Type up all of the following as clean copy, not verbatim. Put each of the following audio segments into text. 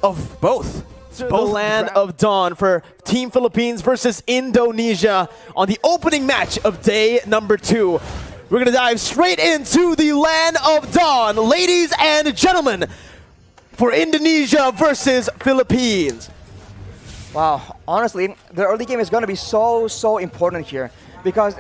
of both. The land of dawn for Team Philippines versus Indonesia on the opening match of day number 2. We're going to dive straight into the land of dawn, ladies and gentlemen, for Indonesia versus Philippines. Wow, honestly, the early game is going to be so important here because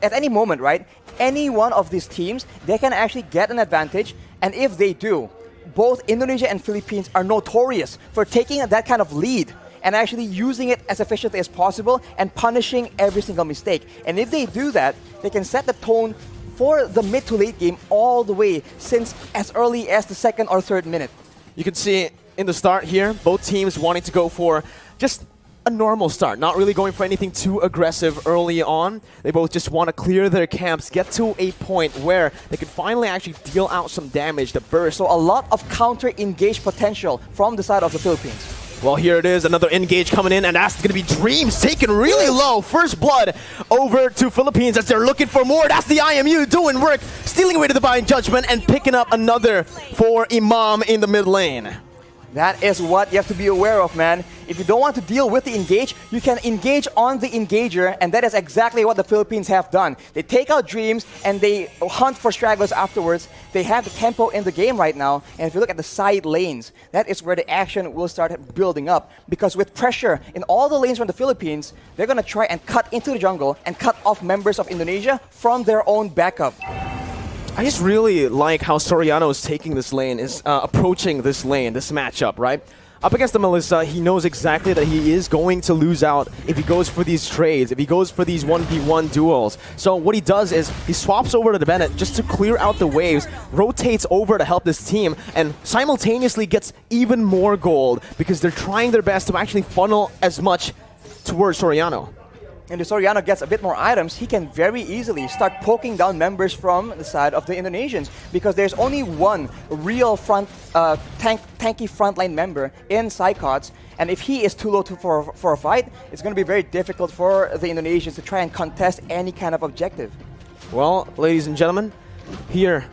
at any moment, right, any one of these teams, they can actually get an advantage, and if they do, both Indonesia and Philippines are notorious for taking that kind of lead and actually using it as efficiently as possible and punishing every single mistake. And if they do that, they can set the tone for the mid to late game all the way since as early as the 2nd or 3rd minute. You can see in the start here, both teams wanting to go for just a normal start, not really going for anything too aggressive early on. They both just want to clear their camps, get to a point where they can finally actually deal out some damage to burst. So a lot of counter-engage potential from the side of the Philippines. Well, here it is, another engage coming in, and that's going to be Dreams taken really low. First blood over to Philippines as they're looking for more. That's the IMU doing work, stealing away to the Divine Judgment and picking up another for Imam in the mid lane. That is what you have to be aware of, man. If you don't want to deal with the engage, you can engage on the engager, and that is exactly what the Philippines have done. They take out Dreams, and they hunt for stragglers afterwards. They have the tempo in the game right now, and if you look at the side lanes, that is where the action will start building up. Because with pressure in all the lanes from the Philippines, they're going to try and cut into the jungle and cut off members of Indonesia from their own backup. I just really like how Soriano is taking this lane, is approaching this lane, this matchup, right? Up against the Melissa, he knows exactly that he is going to lose out if he goes for these trades, if he goes for these 1v1 duels. So what he does is he swaps over to the Bennett just to clear out the waves, rotates over to help this team, and simultaneously gets even more gold because they're trying their best to actually funnel as much towards Soriano. And if Soriano gets a bit more items, he can very easily start poking down members from the side of the Indonesians because there's only one real tanky frontline member in Saykots, and if he is too low for a fight, it's going to be very difficult for the Indonesians to try and contest any kind of objective. Well, ladies and gentlemen, here,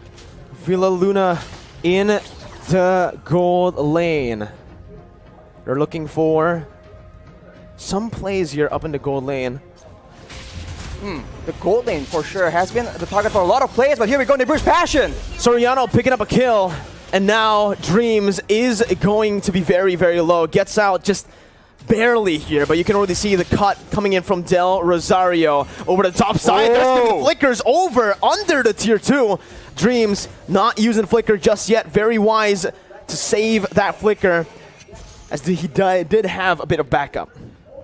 Villa Luna in the gold lane. They're looking for some plays here up in the gold lane. The gold lane for sure has been the target for a lot of players, but here we go, Bruce Passion. Soriano picking up a kill, and now Dreams is going to be very low. Gets out just barely here, but you can already see the cut coming in from Del Rosario over the top side. There's going to be flickers over under the tier 2. Dreams not using flicker just yet. Very wise to save that flicker, as he did have a bit of backup.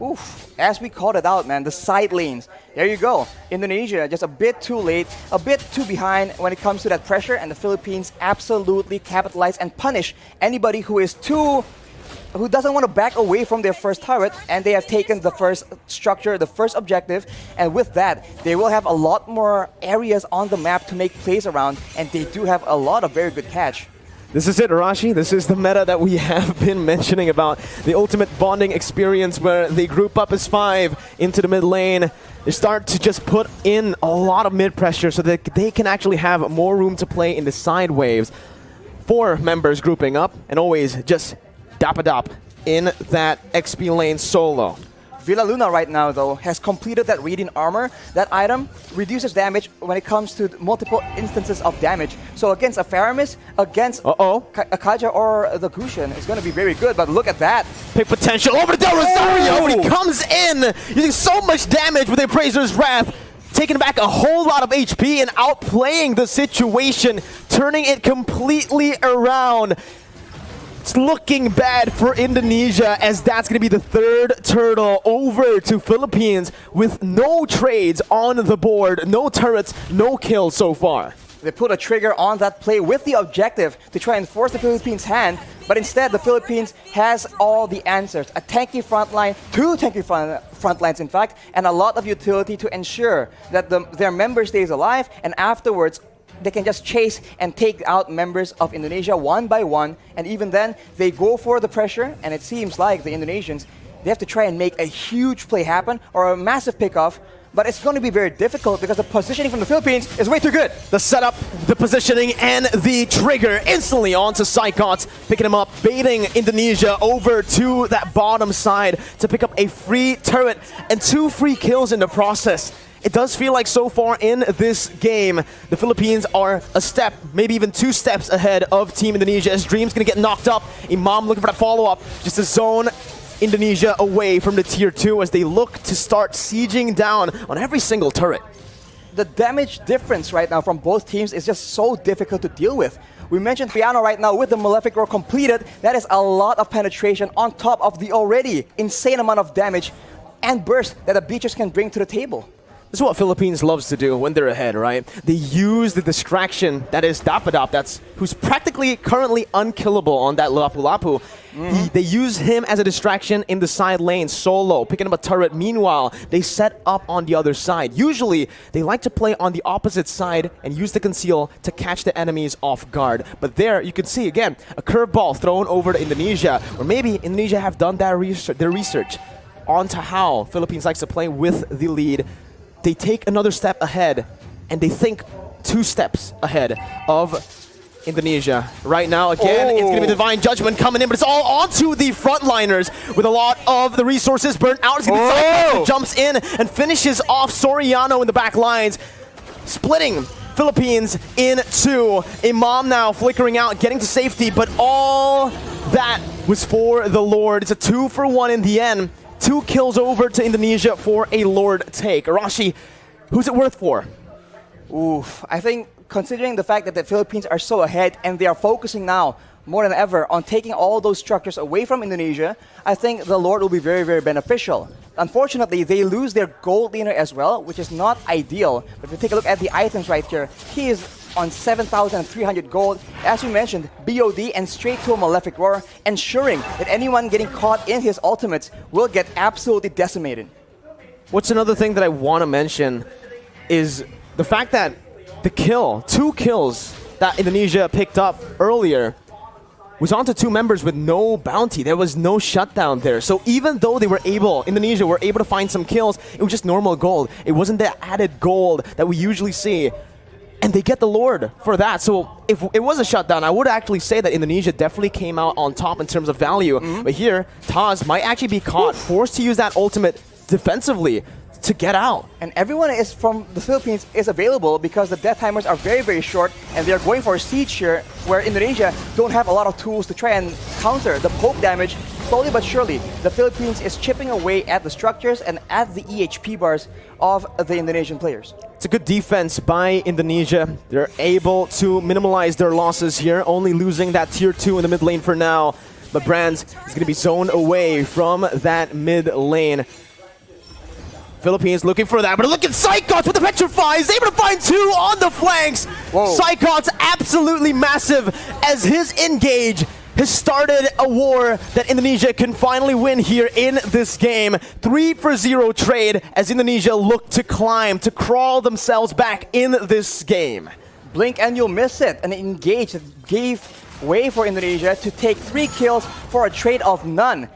Oof, as we called it out, man, the side lanes. There you go. Indonesia just a bit too late, a bit too behind when it comes to that pressure, and the Philippines absolutely capitalize and punish anybody who doesn't want to back away from their first turret, and they have taken the first structure, the first objective, and with that, they will have a lot more areas on the map to make plays around, and they do have a lot of very good catch. This is it, Arashi. This is the meta that we have been mentioning about. The ultimate bonding experience where they group up as 5 into the mid lane. They start to just put in a lot of mid pressure so that they can actually have more room to play in the side waves. 4 members grouping up and always just dap-a-dap in that XP lane solo. Villa Luna right now, though, has completed that Radiant Armor. That item reduces damage when it comes to multiple instances of damage. So against a Faramis, against a Kaja or the Gusion, it's going to be very good, but look at that. Big potential over to Del Rosario when he comes in, using so much damage with the Appraiser's Wrath, taking back a whole lot of HP and outplaying the situation, turning it completely around. It's looking bad for Indonesia, as that's going to be the 3rd turtle over to Philippines with no trades on the board, no turrets, no kills so far. They put a trigger on that play with the objective to try and force the Philippines' hand, but instead the Philippines has all the answers. A tanky front line, 2 tanky front lines in fact, and a lot of utility to ensure that their member stays alive, and afterwards they can just chase and take out members of Indonesia one by one, and even then, they go for the pressure, and it seems like the Indonesians, they have to try and make a huge play happen, or a massive pickoff, but it's going to be very difficult because the positioning from the Philippines is way too good. The setup, the positioning, and the trigger instantly onto Saykots, picking him up, baiting Indonesia over to that bottom side to pick up a free turret and 2 free kills in the process. It does feel like so far in this game, the Philippines are a step, maybe even 2 steps ahead of Team Indonesia as Dream's gonna get knocked up. Imam looking for that follow-up, just to zone Indonesia away from the tier 2 as they look to start sieging down on every single turret. The damage difference right now from both teams is just so difficult to deal with. We mentioned Piano right now with the Malefic Roar completed. That is a lot of penetration on top of the already insane amount of damage and burst that the Beachers can bring to the table. This is what Philippines loves to do when they're ahead, right? They use the distraction that is Dapadap, who's practically currently unkillable on that Lapu-Lapu. They use him as a distraction in the side lane, solo, picking up a turret. Meanwhile, they set up on the other side. Usually, they like to play on the opposite side and use the conceal to catch the enemies off guard. But there, you can see, again, a curveball thrown over to Indonesia, or maybe Indonesia have done their research onto how Philippines likes to play with the lead. They take another step ahead, and they think 2 steps ahead of Indonesia. Right now, again, it's going to be Divine Judgment coming in, but it's all onto the frontliners with a lot of the resources burnt out. It's going to be Saykots who jumps in and finishes off Soriano in the back lines, splitting Philippines in 2. Imam now flickering out, getting to safety, but all that was for the Lord. It's a 2-for-1 in the end. 2 kills over to Indonesia for a Lord take. Arashi, who's it worth for? Oof, I think considering the fact that the Philippines are so ahead and they are focusing now more than ever on taking all those structures away from Indonesia, I think the Lord will be very, very beneficial. Unfortunately, they lose their gold leaner as well, which is not ideal. But if you take a look at the items right here, he is on 7,300 gold. As we mentioned, BOD and straight to a Malefic Roar, ensuring that anyone getting caught in his ultimates will get absolutely decimated. What's another thing that I want to mention is the fact that the 2 kills that Indonesia picked up earlier was onto 2 members with no bounty. There was no shutdown there. So even though Indonesia were able to find some kills, it was just normal gold. It wasn't the added gold that we usually see. And they get the Lord for that. So if it was a shutdown, I would actually say that Indonesia definitely came out on top in terms of value. But here, Taz might actually be caught, forced to use that ultimate defensively to get out. And everyone is from the Philippines is available because the death timers are very, very short, and they're going for a siege here where Indonesia don't have a lot of tools to try and counter the poke damage. Slowly but surely, the Philippines is chipping away at the structures and at the EHP bars of the Indonesian players. It's a good defense by Indonesia. They're able to minimize their losses here, only losing that tier 2 in the mid lane for now. But Brands is going to be zoned away from that mid lane. Philippines looking for that, but look at Saykots with the Petrify. He's able to find 2 on the flanks. Whoa. Saykots absolutely massive as his engage has started a war that Indonesia can finally win here in this game. 3-for-0 trade as Indonesia look to climb, to crawl themselves back in this game. Blink and you'll miss it. An engage that gave way for Indonesia to take 3 kills for a trade of none.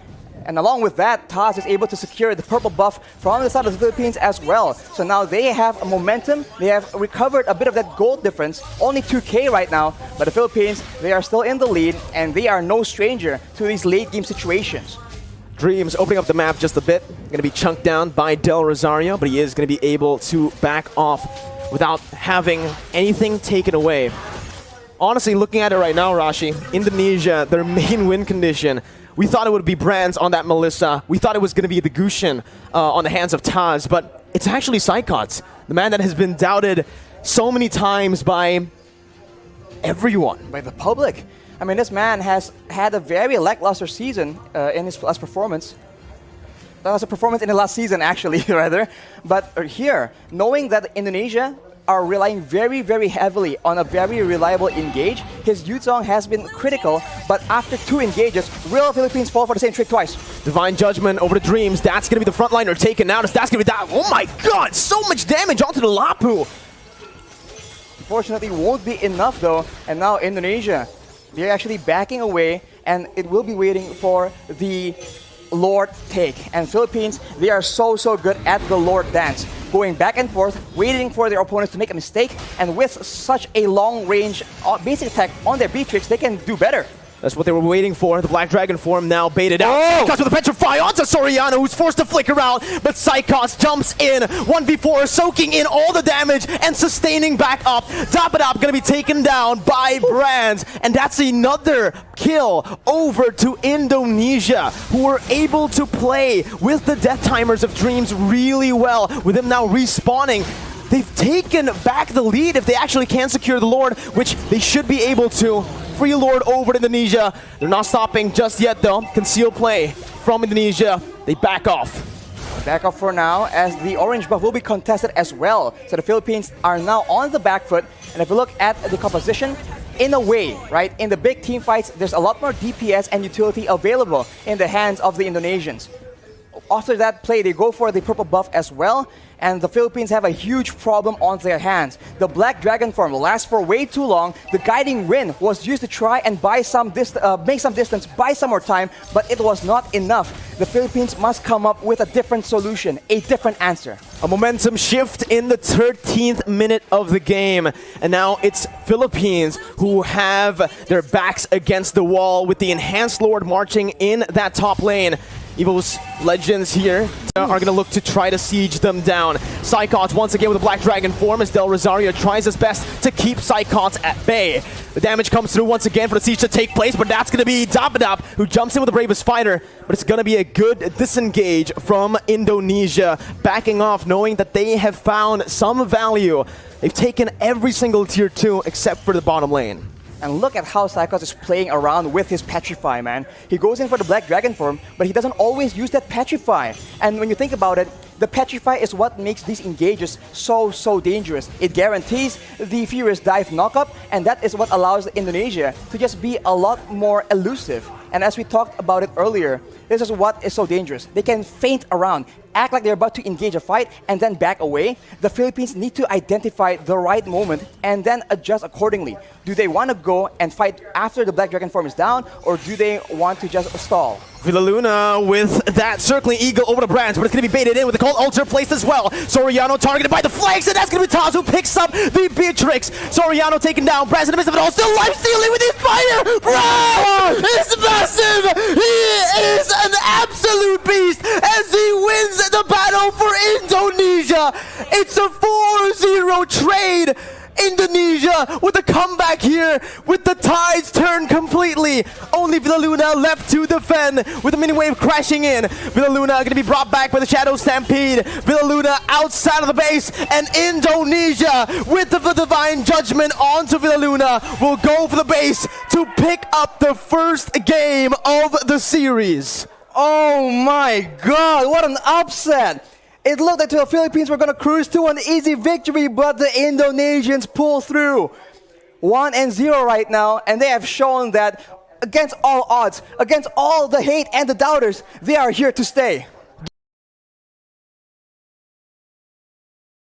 And along with that, Taz is able to secure the purple buff from the side of the Philippines as well. So now they have a momentum. They have recovered a bit of that gold difference. Only 2K right now, but the Philippines, they are still in the lead, and they are no stranger to these late game situations. Dreams opening up the map just a bit. Going to be chunked down by Del Rosario, but he is going to be able to back off without having anything taken away. Honestly, looking at it right now, Rashi, Indonesia, their main win condition, we thought it would be Brands on that Melissa. We thought it was going to be the Gushin on the hands of Taz, but it's actually Saykots, the man that has been doubted so many times by everyone. By the public. I mean, this man has had a very lackluster season in his last performance. That was a performance in the last season, actually, rather. But here, knowing that Indonesia are relying very, very heavily on a very reliable engage, his Yuzong has been critical, but after 2 engages, will Philippines fall for the same trick twice? Divine Judgment over the Dreams. That's going to be the frontliner taken out. That's going to be that. Oh my god, so much damage onto the Lapu. Unfortunately, won't be enough though, and now Indonesia, they're actually backing away, and it will be waiting for the Lord take. And Philippines, they are so good at the Lord dance. going back and forth, waiting for their opponents to make a mistake, and with such a long-range basic attack on their B-Tricks, they can do better. That's what they were waiting for. The Black Dragon form now baited out. Saykots with a Petrify onto Soriano, who's forced to flicker out, but Saykots jumps in. 1v4, soaking in all the damage and sustaining back up. Dapadap gonna be taken down by Brands, and that's another kill over to Indonesia, who were able to play with the death timers of Dreams really well, with them now respawning. They've taken back the lead if they actually can secure the Lord, which they should be able to. Free Lord over to Indonesia. They're not stopping just yet though. Concealed play from Indonesia. They back off. Back off for now, as the orange buff will be contested as well. So the Philippines are now on the back foot. And if you look at the composition, in a way, right, in the big team fights, there's a lot more DPS and utility available in the hands of the Indonesians. After that play, they go for the purple buff as well, and the Philippines have a huge problem on their hands. The Black Dragon form lasts for way too long. The Guiding Wind was used to try and buy some make some distance, buy some more time, but it was not enough. The Philippines must come up with a different solution, a different answer. A momentum shift in the 13th minute of the game, and now it's Philippines who have their backs against the wall with the Enhanced Lord marching in that top lane. Evil's Legends here are going to look to try to siege them down. Saykots once again with a Black Dragon form as Del Rosario tries his best to keep Saykots at bay. The damage comes through once again for the siege to take place, but that's going to be Dapadap who jumps in with the bravest fighter. But it's going to be a good disengage from Indonesia, backing off knowing that they have found some value. They've taken every single tier 2 except for the bottom lane. And look at how Saykots is playing around with his Petrify, man. He goes in for the Black Dragon form, but he doesn't always use that Petrify. And when you think about it, the Petrify is what makes these engages so dangerous. It guarantees the Furious Dive knockup, and that is what allows Indonesia to just be a lot more elusive. And as we talked about it earlier, this is what is so dangerous. They can feint around, act like they're about to engage a fight, and then back away. The Philippines need to identify the right moment and then adjust accordingly. Do they want to go and fight after the Black Dragon form is down, or do they want to just stall? Villaluna with that circling eagle over to Brands, but it's going to be baited in with the cold altar placed as well. Soriano targeted by the flanks, and that's going to be Taz who picks up the Beatrix. Soriano taken down, Brands in the midst of it all, still life stealing with his fighter. Brands is massive. He is an absolute beast as he wins the battle for Indonesia. It's a 4-0 trade. Indonesia with a comeback here with the tides turned completely. Only Villaluna left to defend with the mini wave crashing in. Villaluna going to be brought back by the Shadow Stampede. Villaluna outside of the base, and Indonesia with the Divine Judgment onto Villaluna will go for the base to pick up the first game of the series. Oh my god, what an upset! It looked like the Philippines were going to cruise to an easy victory, but the Indonesians pull through. 1-0 right now, and they have shown that against all odds, against all the hate and the doubters, they are here to stay.